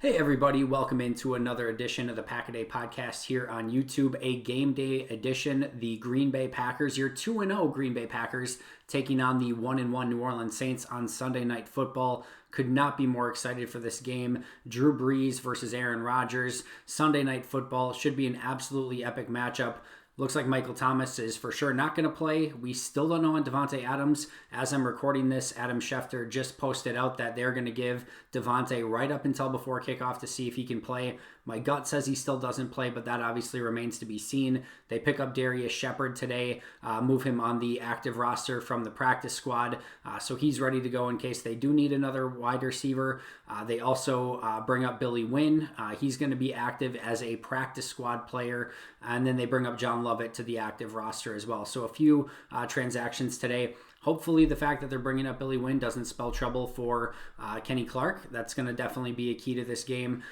Hey everybody, welcome into another edition of the Pack-A-Day Podcast here on YouTube, a game day edition. The Green Bay Packers, your 2-0 Green Bay Packers, taking on the 1-1 New Orleans Saints on Sunday Night Football. Could not be more excited for this game. Drew Brees versus Aaron Rodgers. Sunday Night Football should be an absolutely epic matchup. Looks like Michael Thomas is for sure not going to play. We still don't know on Davante Adams. As I'm recording this, Adam Schefter just posted out that they're going to give Davante right up until before kickoff to see if he can play. My gut says he still doesn't play, but that obviously remains to be seen. They pick up Darius Shepard today, move him on the active roster from the practice squad, so he's ready to go in case they do need another wide receiver. They also bring up Billy Wynn. He's going to be active as a practice squad player, and then they bring up John Lovett to the active roster as well. So a few transactions today. Hopefully the fact that they're bringing up Billy Wynn doesn't spell trouble for Kenny Clark. That's going to definitely be a key to this game.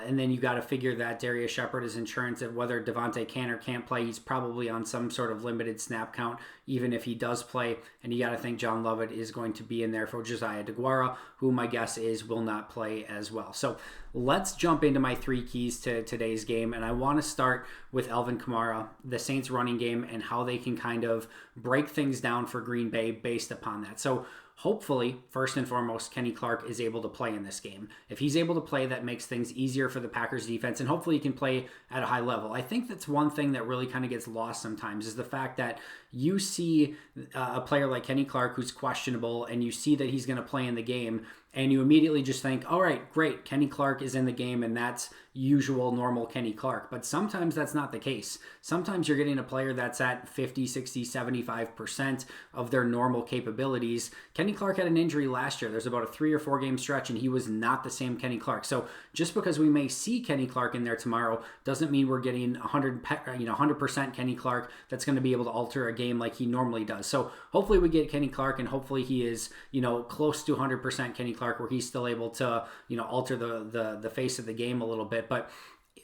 And then you got to figure that Darius Shepard is insurance of whether Davante can or can't play. He's probably on some sort of limited snap count, even if he does play. And you got to think John Lovett is going to be in there for Josiah DeGuara, who my guess is will not play as well. So let's jump into my three keys to today's game. And I want to start with Alvin Kamara, the Saints running game, and how they can kind of break things down for Green Bay based upon that. So hopefully, first and foremost, Kenny Clark is able to play in this game. If he's able to play, that makes things easier for the Packers defense, and hopefully he can play at a high level. I think that's one thing that really kind of gets lost sometimes is the fact that you see a player like Kenny Clark who's questionable, and you see that he's going to play in the game, and you immediately just think, all right, great, Kenny Clark is in the game, and that's usual, normal Kenny Clark. But sometimes that's not the case. Sometimes you're getting a player that's at 50, 60, 75% of their normal capabilities. Kenny Clark had an injury last year. There's about a 3 or 4 game stretch, and he was not the same Kenny Clark. So just because we may see Kenny Clark in there tomorrow doesn't mean we're getting 100% Kenny Clark that's going to be able to alter a game like he normally does. So hopefully we get Kenny Clark, and hopefully he is, close to 100% Kenny Clark, where he's still able to, alter the face of the game a little bit. But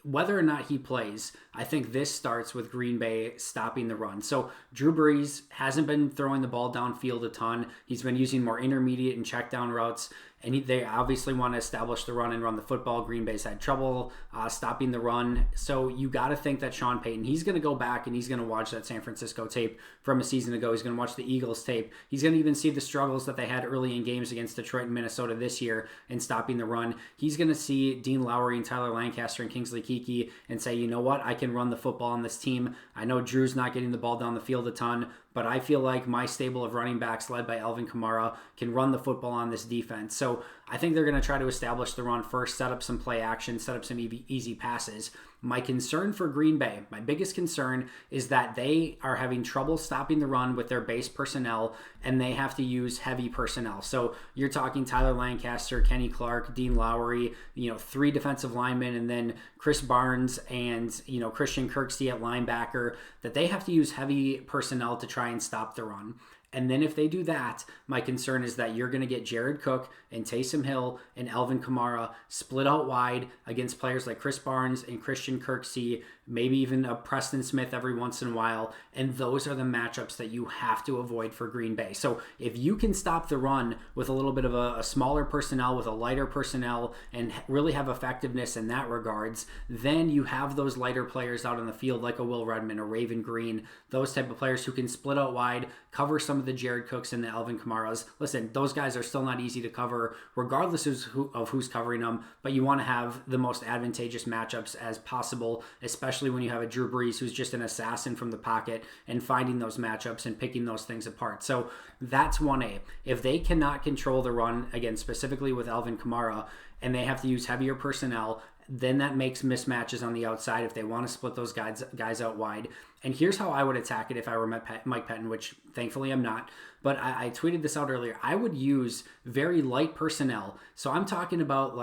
whether or not he plays, I think this starts with Green Bay stopping the run. So Drew Brees hasn't been throwing the ball downfield a ton. He's been using more intermediate and check down routes. And they obviously want to establish the run and run the football. Green Bay's had trouble stopping the run. So you got to think that Sean Payton, he's going to go back and he's going to watch that San Francisco tape from a season ago. He's going to watch the Eagles tape. He's going to even see the struggles that they had early in games against Detroit and Minnesota this year in stopping the run. He's going to see Dean Lowry and Tyler Lancaster and Kingsley Keke and say, you know what, I can run the football on this team. I know Drew's not getting the ball down the field a ton, but I feel like my stable of running backs led by Alvin Kamara can run the football on this defense. So I think they're going to try to establish the run first, set up some play action, set up some easy passes. My concern for Green Bay, my biggest concern, is that they are having trouble stopping the run with their base personnel, and they have to use heavy personnel. So you're talking Tyler Lancaster, Kenny Clark, Dean Lowry, 3 defensive linemen, and then Chris Barnes and, Christian Kirksey at linebacker, that they have to use heavy personnel to try and stop the run. And then if they do that, my concern is that you're going to get Jared Cook and Taysom Hill and Alvin Kamara split out wide against players like Chris Barnes and Christian Kirksey, maybe even a Preston Smith every once in a while. And those are the matchups that you have to avoid for Green Bay. So if you can stop the run with a little bit of a smaller personnel, with a lighter personnel, and really have effectiveness in that regards, then you have those lighter players out on the field like a Will Redmond, a Raven Green, those type of players who can split out wide, cover some of the Jared Cooks and the Alvin Kamaras. Listen, those guys are still not easy to cover regardless of who's covering them, but you want to have the most advantageous matchups as possible, especially when you have a Drew Brees who's just an assassin from the pocket and finding those matchups and picking those things apart. So that's 1A. If they cannot control the run, again, specifically with Alvin Kamara, and they have to use heavier personnel, then that makes mismatches on the outside if they want to split those guys out wide. And here's how I would attack it if I were Mike Pettin, which thankfully I'm not. But I tweeted this out earlier. I would use very light personnel. So I'm talking about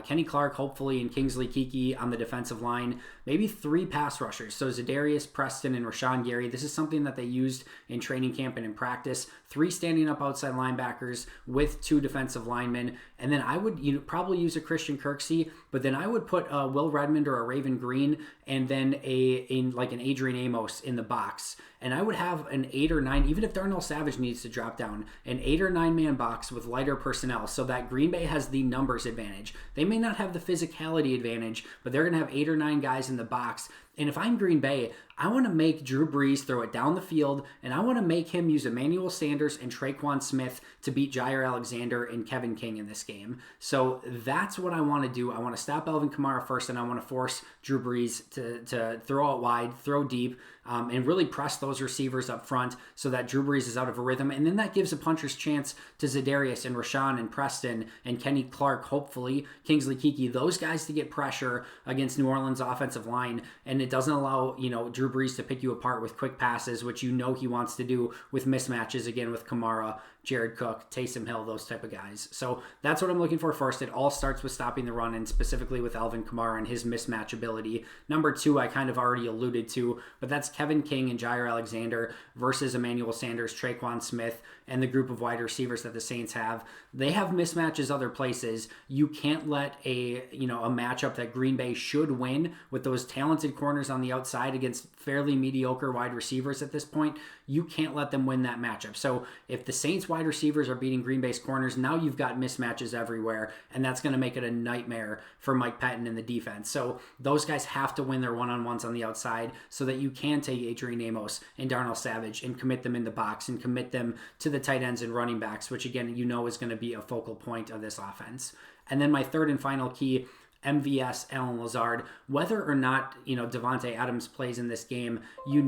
Kenny Clark, hopefully, and Kingsley Keke on the defensive line. Maybe 3 pass rushers. So Zadarius, Preston, and Rashawn Gary. This is something that they used in training camp and in practice. 3 standing up outside linebackers with 2 defensive linemen. And then I would probably use a Christian Kirksey, but then I would put Will Redmond or a Raven Green, and then a like an Adrian Amos in the box, and I would have an 8 or 9, even if Darnell Savage needs to drop down, an 8 or 9 man box with lighter personnel so that Green Bay has the numbers advantage. They may not have the physicality advantage, but they're going to have 8 or 9 guys in the box. And if I'm Green Bay, I want to make Drew Brees throw it down the field, and I want to make him use Emmanuel Sanders and Traquan Smith to beat Jair Alexander and Kevin King in this game. So that's what I want to do. I want to stop Alvin Kamara first, and I want to force Drew Brees to throw out wide, throw deep, and really press those receivers up front so that Drew Brees is out of a rhythm. And then that gives a puncher's chance to Za'Darius and Rashawn and Preston and Kenny Clark, hopefully, Kingsley Keke, those guys to get pressure against New Orleans' offensive line. And it doesn't allow, Drew Brees to pick you apart with quick passes, which he wants to do with mismatches, again, with Kamara, Jared Cook, Taysom Hill, those type of guys. So that's what I'm looking for first. It all starts with stopping the run, and specifically with Alvin Kamara and his mismatch ability. Number 2, I kind of already alluded to, but that's Kevin King and Jair Alexander versus Emmanuel Sanders, Traquan Smith, and the group of wide receivers that the Saints have. They have mismatches other places. You can't let a matchup that Green Bay should win with those talented corners on the outside against fairly mediocre wide receivers at this point. You can't let them win that matchup. So if the Saints wide receivers are beating Green Bay's corners, now you've got mismatches everywhere, and that's going to make it a nightmare for Mike Pettin in the defense. So those guys have to win their one-on-ones on the outside so that you can take Adrian Amos and Darnell Savage and commit them in the box and commit them to the tight ends and running backs, which again, is going to be a focal point of this offense. And then my third and final key, MVS, Allen Lazard. Whether or not, Devontae Adams plays in this game, you're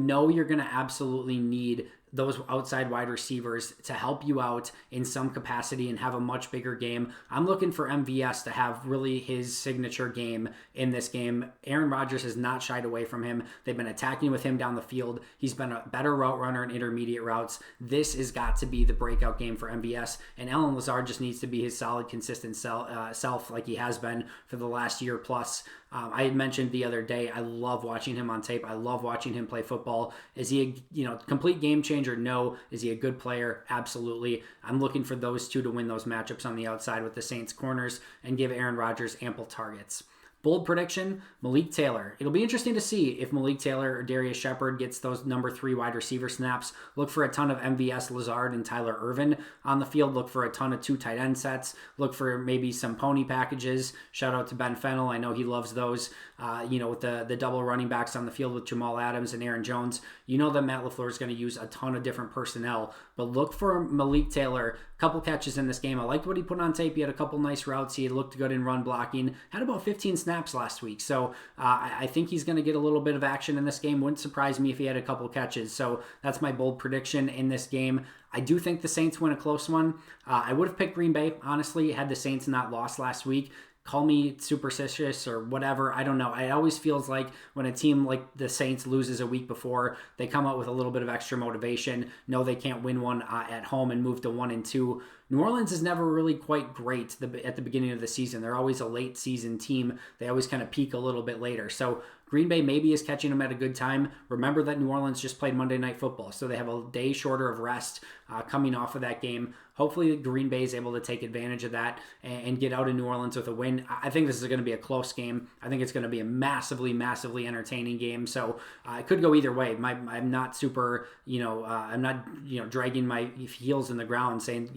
going to absolutely need those outside wide receivers to help you out in some capacity and have a much bigger game. I'm looking for MVS to have really his signature game in this game. Aaron Rodgers has not shied away from him. They've been attacking with him down the field. He's been a better route runner in intermediate routes. This has got to be the breakout game for MVS, and Allen Lazard just needs to be his solid, consistent self like he has been for the last year plus. I had mentioned the other day, I love watching him on tape. I love watching him play football. Is he a complete game changer? No. Is he a good player? Absolutely. I'm looking for those two to win those matchups on the outside with the Saints corners and give Aaron Rodgers ample targets. Bold prediction, Malik Taylor. It'll be interesting to see if Malik Taylor or Darius Shepard gets those number 3 wide receiver snaps. Look for a ton of MVS, Lazard, and Tyler Ervin on the field. Look for a ton of 2 tight end sets. Look for maybe some pony packages. Shout out to Ben Fennell. I know he loves those. With the double running backs on the field with Jamal Adams and Aaron Jones. That Matt LaFleur is going to use a ton of different personnel. But look for Malik Taylor. Couple catches in this game. I liked what he put on tape. He had a couple nice routes. He looked good in run blocking. Had about 15 snaps last week. So I think he's going to get a little bit of action in this game. Wouldn't surprise me if he had a couple catches. So that's my bold prediction in this game. I do think the Saints win a close one. I would have picked Green Bay, honestly, had the Saints not lost last week. Call me superstitious or whatever. I don't know. It always feels like when a team like the Saints loses a week before, they come out with a little bit of extra motivation. No, they can't win one at home and move to 1-2. New Orleans is never really quite great at the beginning of the season. They're always a late season team. They always kind of peak a little bit later. So Green Bay maybe is catching them at a good time. Remember that New Orleans just played Monday Night Football, so they have a day shorter of rest coming off of that game. Hopefully Green Bay is able to take advantage of that and get out of New Orleans with a win. I think this is going to be a close game. I think it's going to be a massively, massively entertaining game. So it could go either way. I'm not super, I'm not, dragging my heels in the ground saying,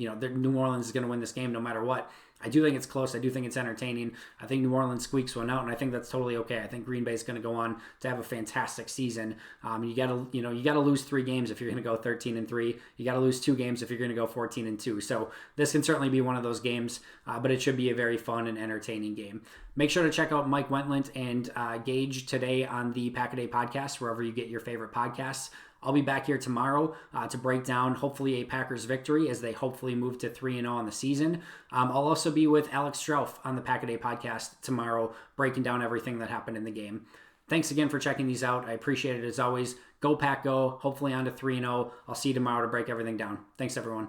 New Orleans is going to win this game no matter what. I do think it's close. I do think it's entertaining. I think New Orleans squeaks one out, and I think that's totally okay. I think Green Bay is going to go on to have a fantastic season. You got to lose 3 games if you're going to go 13-3. You got to lose 2 games if you're going to go 14-2. So this can certainly be one of those games, but it should be a very fun and entertaining game. Make sure to check out Mike Wentland and Gage today on the Pack-A-Day podcast, wherever you get your favorite podcasts. I'll be back here tomorrow to break down hopefully a Packers victory as they hopefully move to 3-0 on the season. I'll also be with Alex Strauff on the Pack-A-Day podcast tomorrow, breaking down everything that happened in the game. Thanks again for checking these out. I appreciate it as always. Go Pack Go. Hopefully on to 3-0. I'll see you tomorrow to break everything down. Thanks everyone.